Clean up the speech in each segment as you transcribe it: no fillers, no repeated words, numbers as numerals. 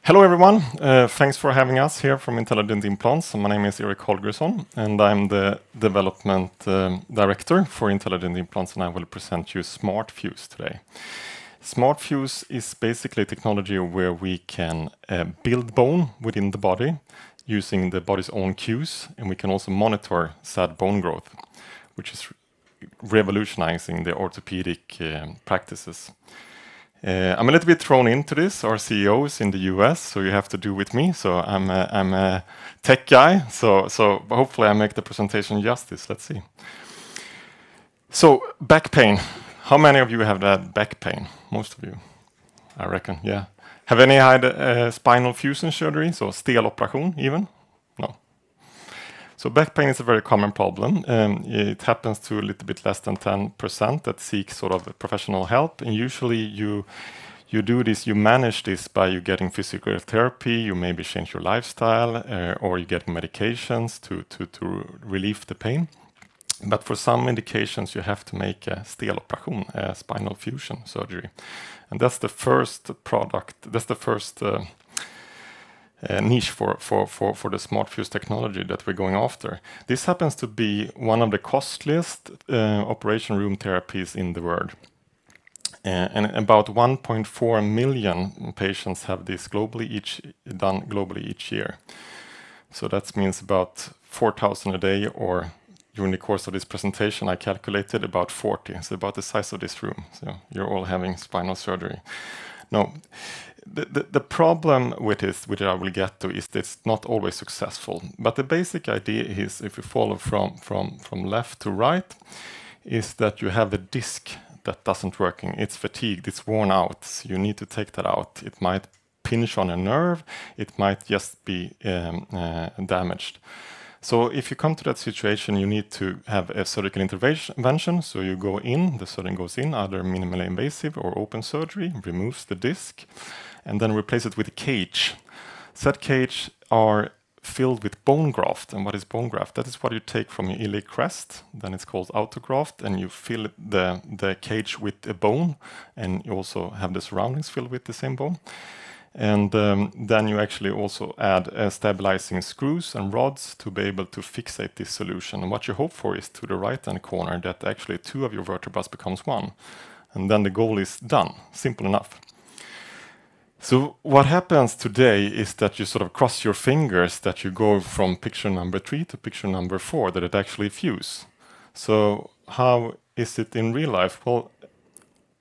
Hello everyone, thanks for having us here from Intelligent Implants. My name is Erik Holgersson and I'm the development director for Intelligent Implants, and I will present you SmartFuse today. SmartFuse is basically a technology where we can build bone within the body using the body's own cues, and we can also monitor said bone growth, which is revolutionizing the orthopedic practices. I'm a little bit thrown into this. Our CEO is in the US, so you have to do with me. So I'm a tech guy, so hopefully I make the presentation justice. Let's see. So back pain. How many of you have had back pain? Most of you, I reckon, yeah. Have any had spinal fusion surgery, so steloperation even? No. So back pain is a very common problem. It happens to a little bit less than 10% that seek sort of professional help. And usually you do this, you manage this by you getting physical therapy, you maybe change your lifestyle, or you getting medications to relieve the pain. But for some indications, you have to make a steloperation, a spinal fusion surgery. And that's the first product, that's the first niche for the SmartFuse technology that we're going after. This happens to be one of the costliest operation room therapies in the world. And about 1.4 million patients have this done globally each year. So that means about 4,000 a day, or during the course of this presentation, I calculated about 40. It's about the size of this room. So you're all having spinal surgery. No. The problem with this, which I will get to, is that it's not always successful. But the basic idea is, if you follow from left to right, is that you have a disc that doesn't working. It's fatigued, it's worn out. So you need to take that out. It might pinch on a nerve. It might just be damaged. So if you come to that situation, you need to have a surgical intervention. So you go in, the surgeon goes in, either minimally invasive or open surgery, removes the disc, and then replace it with a cage. Said cage are filled with bone graft. And what is bone graft? That is what you take from your iliac crest. Then it's called autograft, and you fill the cage with a bone, and you also have the surroundings filled with the same bone. And then you actually also add stabilizing screws and rods to be able to fixate this solution. And what you hope for is to the right-hand corner that actually two of your vertebrae becomes one. And then the goal is done. Simple enough. So what happens today is that you sort of cross your fingers that you go from picture number 3 to picture number 4, that it actually fuse. So how is it in real life? Well,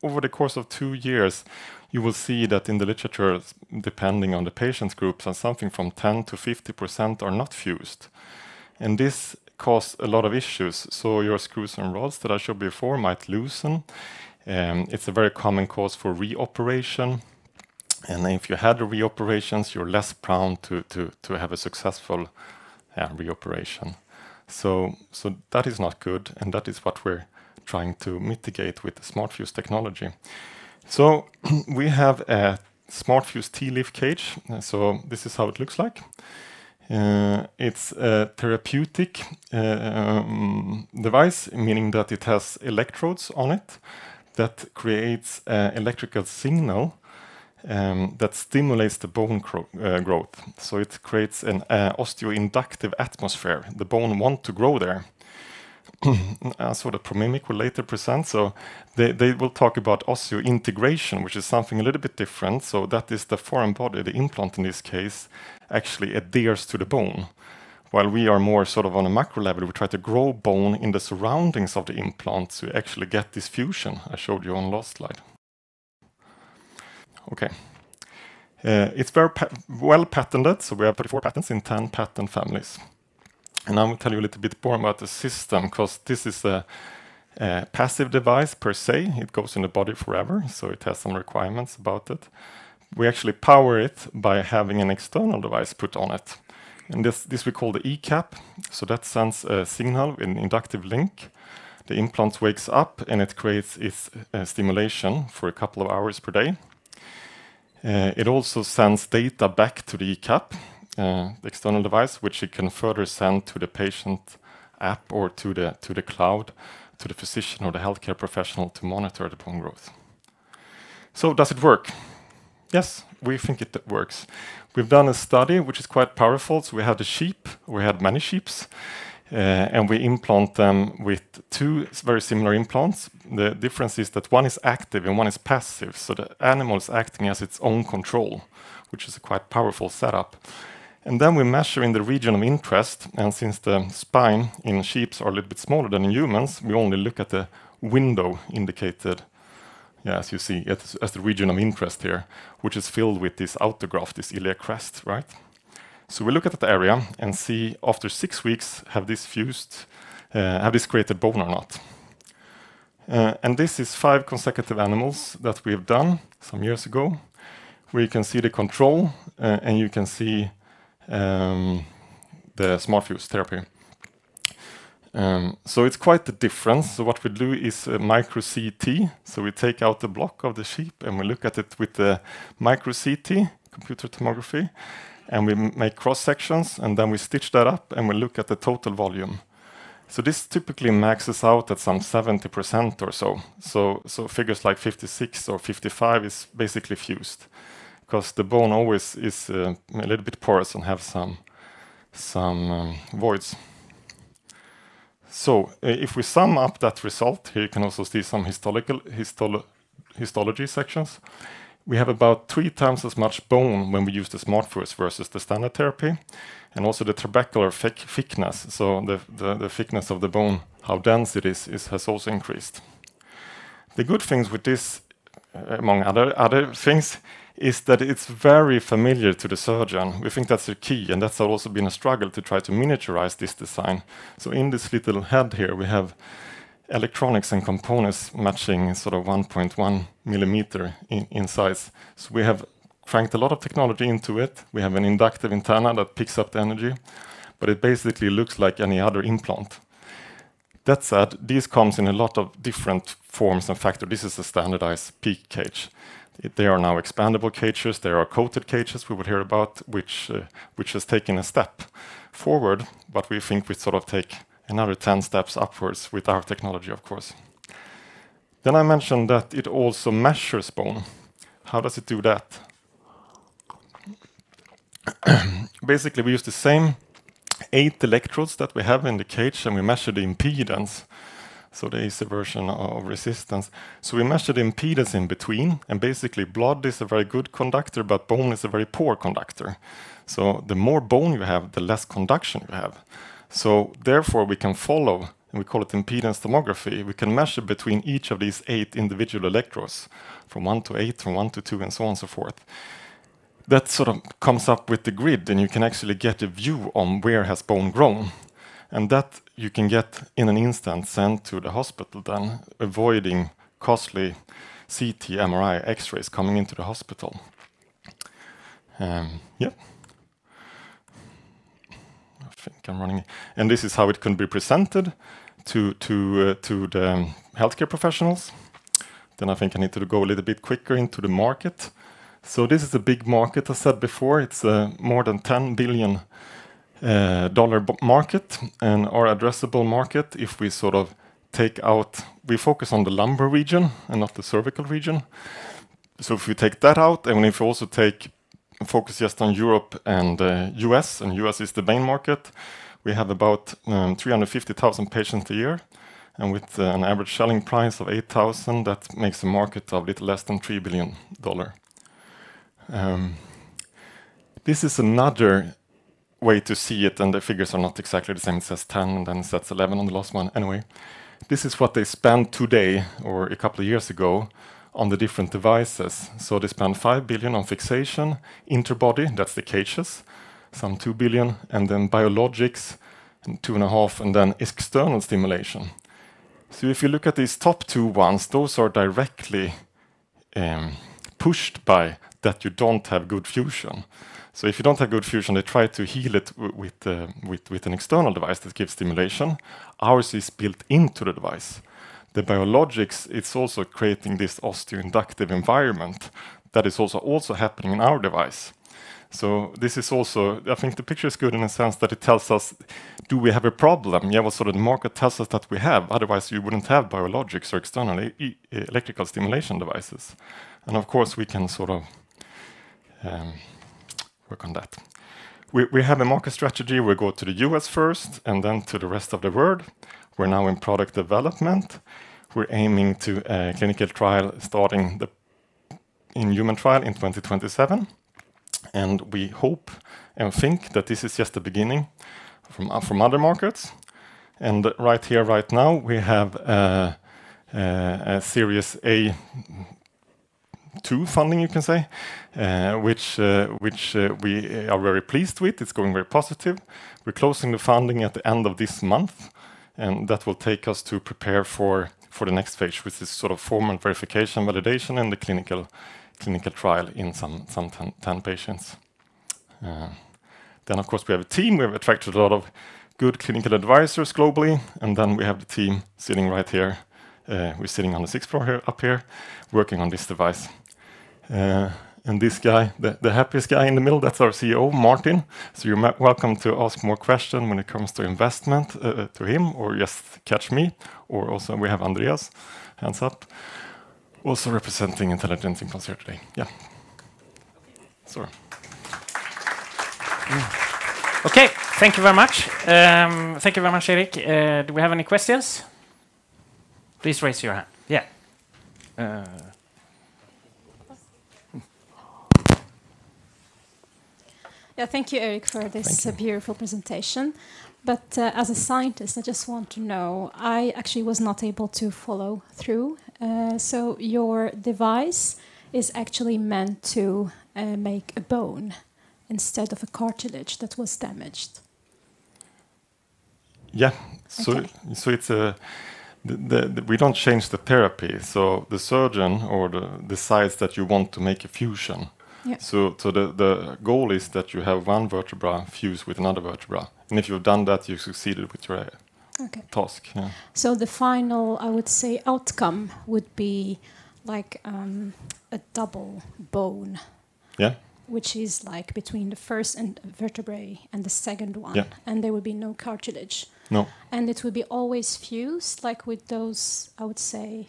over the course of 2 years, you will see that in the literature, depending on the patient groups, and something from 10 to 50% are not fused. And this causes a lot of issues. So your screws and rods that I showed before might loosen. It's a very common cause for reoperation. And if you had reoperations, you're less prone to have a successful reoperation. So that is not good, and that is what we're trying to mitigate with the SmartFuse technology. So we have a SmartFuse T-leaf cage. So this is how it looks like. It's a therapeutic device, meaning that it has electrodes on it that creates an electrical signal that stimulates the bone growth. So it creates an osteoinductive atmosphere. The bone wants to grow there. So the ProMimic will later present. So they will talk about osseointegration, which is something a little bit different. So that is the foreign body, the implant in this case, actually adheres to the bone. While we are more sort of on a macro level, we try to grow bone in the surroundings of the implant to actually get this fusion I showed you on last slide. Okay. It's very well patented. So we have 34 patents in 10 patent families. And I will tell you a little bit more about the system, because this is a passive device per se. It goes in the body forever, so it has some requirements about it. We actually power it by having an external device put on it. And this we call the E-cap. So that sends a signal with an inductive link. The implant wakes up and it creates its stimulation for a couple of hours per day. It also sends data back to the E-cap. The external device, which it can further send to the patient app or to the cloud, to the physician or the healthcare professional to monitor the bone growth. So does it work? Yes, we think it works. We've done a study which is quite powerful. So we have the sheep, we had many sheeps, and we implant them with two very similar implants. The difference is that one is active and one is passive. So the animal is acting as its own control, which is a quite powerful setup. And then we measure in the region of interest, and since the spine in sheep are a little bit smaller than in humans, we only look at the window indicated, as you see, as the region of interest here, which is filled with this autograft, this iliac crest, right? So we look at that area and see after 6 weeks, have this fused, have this created bone or not? And this is 5 consecutive animals that we have done some years ago, where you can see the control and you can see the smart fuse therapy. So it's quite a difference. So what we do is a micro CT. So we take out the block of the sheep and we look at it with the micro CT, computer tomography, and we make cross sections, and then we stitch that up and we look at the total volume. So this typically maxes out at some 70% or so. So figures like 56 or 55 is basically fused, because the bone always is a little bit porous and have some voids. So if we sum up that result, here you can also see some histology sections. We have about 3 times as much bone when we use the smart fuse versus the standard therapy, and also the trabecular thickness. So the thickness of the bone, how dense it is has also increased. The good things with this, among other things, is that it's very familiar to the surgeon. We think that's the key, and that's also been a struggle to try to miniaturize this design. So in this little head here, we have electronics and components matching sort of 1.1 millimeter in size. So we have cranked a lot of technology into it. We have an inductive antenna that picks up the energy, but it basically looks like any other implant. That said, these comes in a lot of different forms and factors. This is a standardized peak cage. They are now expandable cages. There are coated cages we will hear about, which has taken a step forward, but we think we sort of take another 10 steps upwards with our technology, of course. Then I mentioned that it also measures bone. How does it do that? Basically, we use the same 8 electrodes that we have in the cage, and we measure the impedance. So there is a version of resistance. So we measure the impedance in between, and basically blood is a very good conductor, but bone is a very poor conductor. So the more bone you have, the less conduction you have. So therefore we can follow, and we call it impedance tomography. We can measure between each of these 8 individual electrodes, from 1 to 8, from 1 to 2, and so on and so forth. That sort of comes up with the grid, and you can actually get a view on where has bone grown. And that you can get in an instant sent to the hospital then, avoiding costly CT, MRI, X-rays coming into the hospital. Yeah. I think I'm running. And this is how it can be presented to the healthcare professionals. Then I think I need to go a little bit quicker into the market. So this is a big market. I said before, it's more than $10 billion market, and our addressable market, if we sort of take out, we focus on the lumbar region and not the cervical region. So if we take that out, and if we also focus just on Europe and US, and US is the main market, we have about 350,000 patients a year, and with an average selling price of 8,000, that makes a market of a little less than $3 billion. This is another way to see it, and the figures are not exactly the same. It says 10 and then it says 11 on the last one. Anyway, this is what they spent today or a couple of years ago on the different devices. So they spend 5 billion on fixation, interbody, that's the cages, some 2 billion, and then biologics, and 2.5, and then external stimulation. So if you look at these top 2 ones, those are directly pushed by that you don't have good fusion. So if you don't have good fusion, they try to heal it with an external device that gives stimulation. Ours is built into the device. The biologics, it's also creating this osteoinductive environment that is also happening in our device. So this is also, I think the picture is good in a sense that it tells us, do we have a problem? Yeah, well, sort of the market tells us that we have, otherwise you wouldn't have biologics or external electrical stimulation devices. And of course we can sort of work on that. We have a market strategy. We go to the US first and then to the rest of the world. We're now in product development. We're aiming to a clinical trial starting in human trial in 2027. And we hope and think that this is just the beginning from other markets. And right here, right now, we have a Series A2 funding, you can say, which we are very pleased with. It's going very positive. We're closing the funding at the end of this month, and that will take us to prepare for the next phase, which is sort of formal verification, validation, and the clinical trial in some 10 patients. Then, of course, we have a team. We have attracted a lot of good clinical advisors globally, and then we have the team sitting right here. We're sitting on the 6th floor here, up here, working on this device. And this guy, the happiest guy in the middle, that's our CEO, Martin. So you're welcome to ask more questions when it comes to investment to him, or just catch me. Or also we have Andreas, hands up, also representing Intelligent Implants here today. Yeah. Sorry. Okay, thank you very much. Thank you very much, Erik. Do we have any questions? Please raise your hand. Yeah. Yeah, thank you, Erik, for this beautiful presentation. But as a scientist, I just want to know, I actually was not able to follow through. So your device is actually meant to make a bone instead of a cartilage that was damaged. Yeah, so it's we don't change the therapy. So the surgeon decides that you want to make a fusion. Yeah. So the goal is that you have one vertebra fused with another vertebra. And if you've done that, you've succeeded with your task. Yeah. So the final, I would say, outcome would be like a double bone. Yeah. Which is like between the first vertebrae and the second one. Yeah. And there would be no cartilage. No. And it would be always fused, like with those, I would say,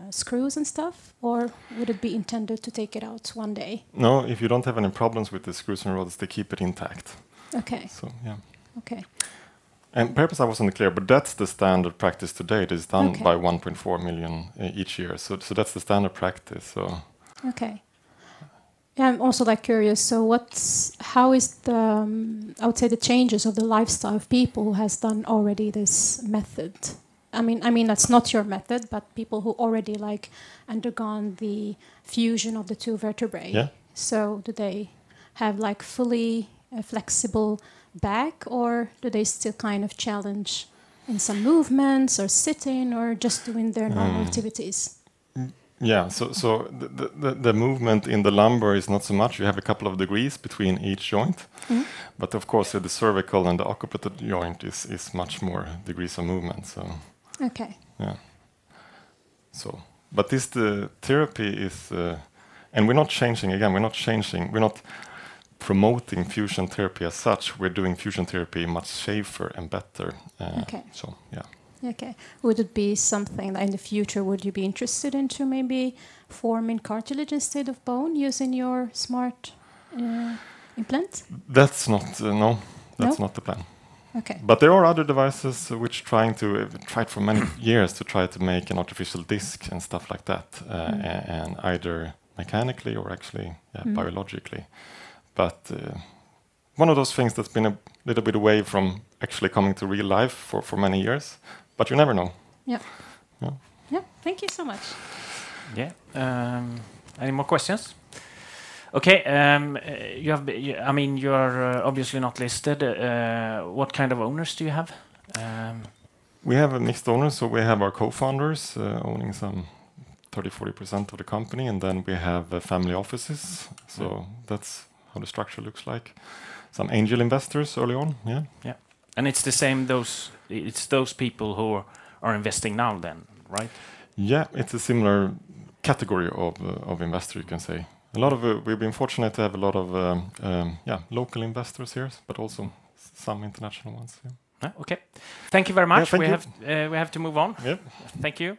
screws and stuff? Or would it be intended to take it out one day? No, if you don't have any problems with the screws and rods, they keep it intact. Okay. So, yeah. Okay. And perhaps I wasn't clear, but that's the standard practice today. It is done by 1.4 million each year. So that's the standard practice. So. Okay. Yeah, I'm also like curious. So, how is the I would say the changes of the lifestyle of people who has done already this method? I mean that's not your method, but people who already like undergone the fusion of the two vertebrae. Yeah. So, do they have like fully flexible back, or do they still kind of challenge in some movements or sitting or just doing their normal activities? Yeah, so the movement in the lumbar is not so much. You have a couple of degrees between each joint. But of course, the cervical and the occiput joint is much more degrees of movement. So. Okay. Yeah. So, but the therapy is, and we're not changing, again, we're not promoting fusion therapy as such. We're doing fusion therapy much safer and better. Okay. So, yeah. Okay. Would it be something that in the future would you be interested into maybe forming cartilage instead of bone using your smart implant? That's not, that's not the plan. Okay. But there are other devices which tried for many years to try to make an artificial disc and stuff like that, and either mechanically or actually biologically. But one of those things that's been a little bit away from actually coming to real life for many years. But you never know. Yeah. Yeah. Thank you so much. Yeah. Any more questions? Okay. You're obviously not listed. What kind of owners do you have? We have a mixed owners. So we have our co-founders owning some 30-40% of the company, and then we have family offices. So that's how the structure looks like. Some angel investors early on. Yeah. Yeah. And it's the same. It's those people who are investing now, then, right? Yeah, it's a similar category of investor, you can say. A lot of we've been fortunate to have a lot of local investors here, but also some international ones. Yeah. Okay. Thank you very much. Yeah, we have to move on. Yep. Thank you.